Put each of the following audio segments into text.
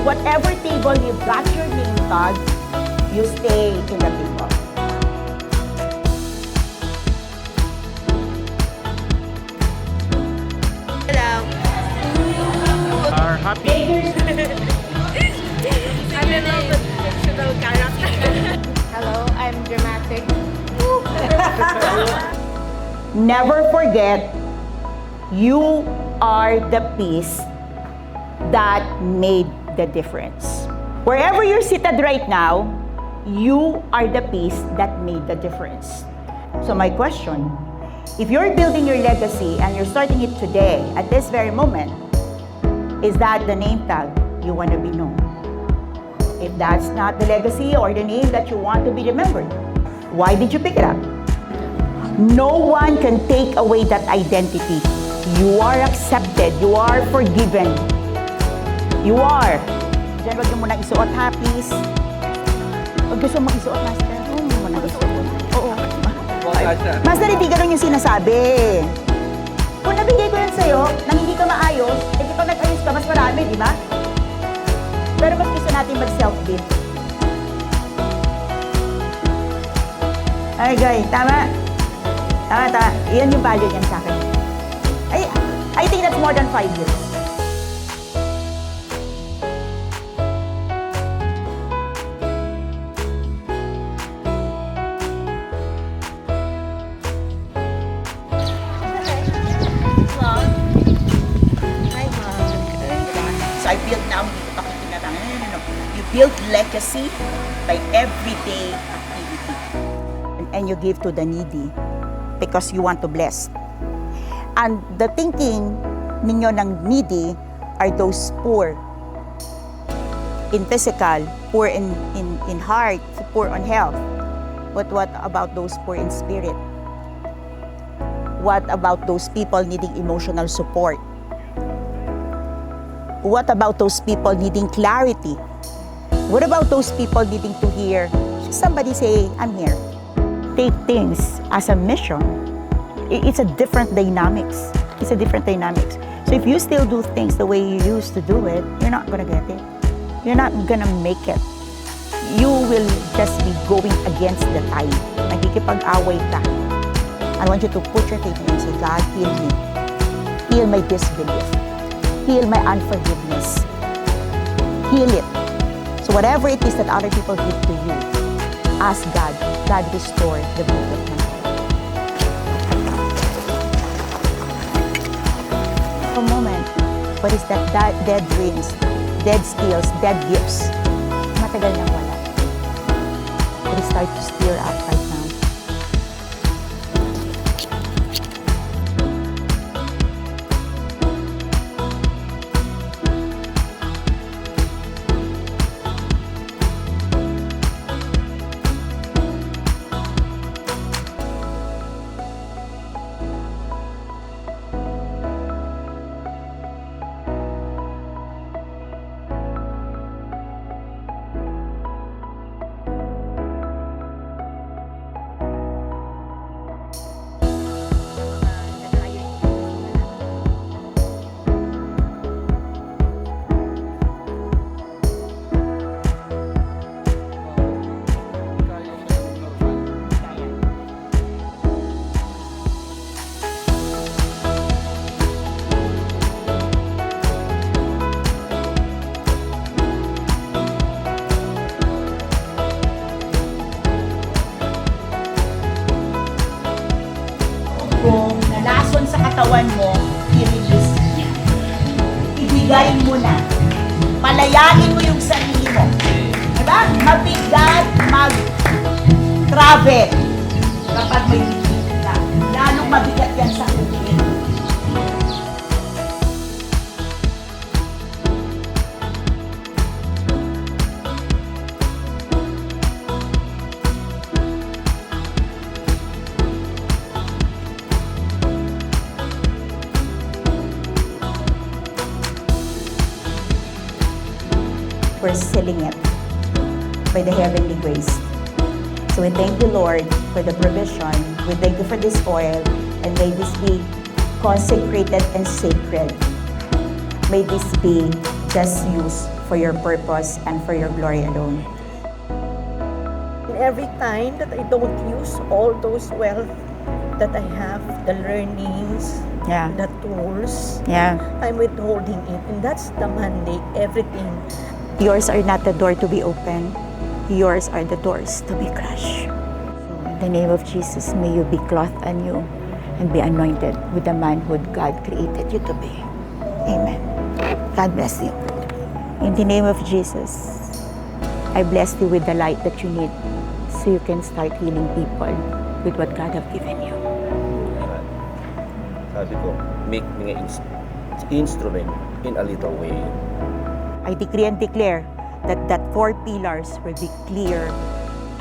Whatever table you've got your name tag, you stay in the table. Hello. Are happy. I'm in love with fictional character. Hello, I'm dramatic. Never forget, you are the piece that made the difference. Wherever you're seated right now, you are the piece that made the difference. So my question, if you're building your legacy and you're starting it today, at this very moment, is that the name tag you want to be known? If that's not the legacy or the name that you want to be remembered, why did you pick it up? No one can take away that identity. You are accepted. You are forgiven. You are. Diyan, wag niyo muna isuot, ha, please. Huwag gusto mo isuot, Master. Huwag mo muna isuot. Oo. Master, hindi ganun yung sinasabi. Kung nabigay ko yan sa'yo, nang hindi ka maayos, eh kapag nag-ayos ka, mas marami, di ba? Pero mas gusto natin mag-self-build. Ay, guys, tama. Tama. Iyan yung value niyan sa akin. I think that's more than 5 years. So I build now, hindi ko pakikita lang. No. You build legacy by everyday activity. And you give to the needy because you want to bless. And the thinking ninyo ng needy are those poor in physical, poor in heart, poor on health. But what about those poor in spirit? What about those people needing emotional support? What about those people needing clarity? What about those people needing to hear somebody say, I'm here? Take things as a mission. It's a different dynamics. It's a different dynamics. So if you still do things the way you used to do it, you're not gonna get it. You're not gonna make it. You will just be going against the tide. Nagkikipag-away ka. I want you to put your faith in and say, God, heal me. Heal my disbelief. Heal my unforgiveness. Heal it. So whatever it is that other people did to you, ask God, God restore the beauty of my life. For a moment, what is that dead dreams, dead skills, dead gifts? Matagal nang wala. It start to stir up right now. katawan mo, i-release niya. Ibigay mo na. Palayain mo yung sarili mo. Diba? Mabigat mag-travel kapag may bibig ka. Lalong mabigat yan sa huli. We're sealing it by the heavenly grace. So we thank you, Lord, for the provision. We thank you for this oil, and may this be consecrated and sacred. May this be just used for your purpose and for your glory alone. And every time that I don't use all those wealth that I have, the learnings, Yeah. the tools, Yeah. I'm withholding it. And that's the mandate, everything. Yours are not the door to be opened. Yours are the doors to be crushed. So in the name of Jesus, may you be clothed anew and be anointed with the manhood God created you to be. Amen. God bless you. In the name of Jesus, I bless you with the light that you need so you can start healing people with what God have given you. Sabi ko, make me nga instrument in a little way. I decree and declare that 4 pillars will be clear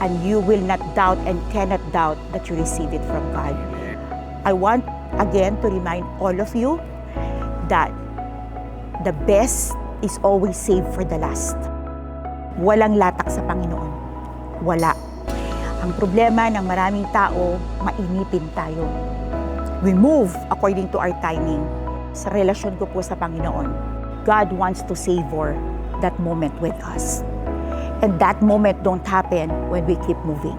and you will not doubt and cannot doubt that you receive it from God. I want again to remind all of you that the best is always saved for the last. Walang latak sa Panginoon. Wala. Ang problema ng maraming tao, mainipin tayo. We move according to our timing. Sa relasyon ko po sa Panginoon, God wants to savor that moment with us. And that moment don't happen when we keep moving.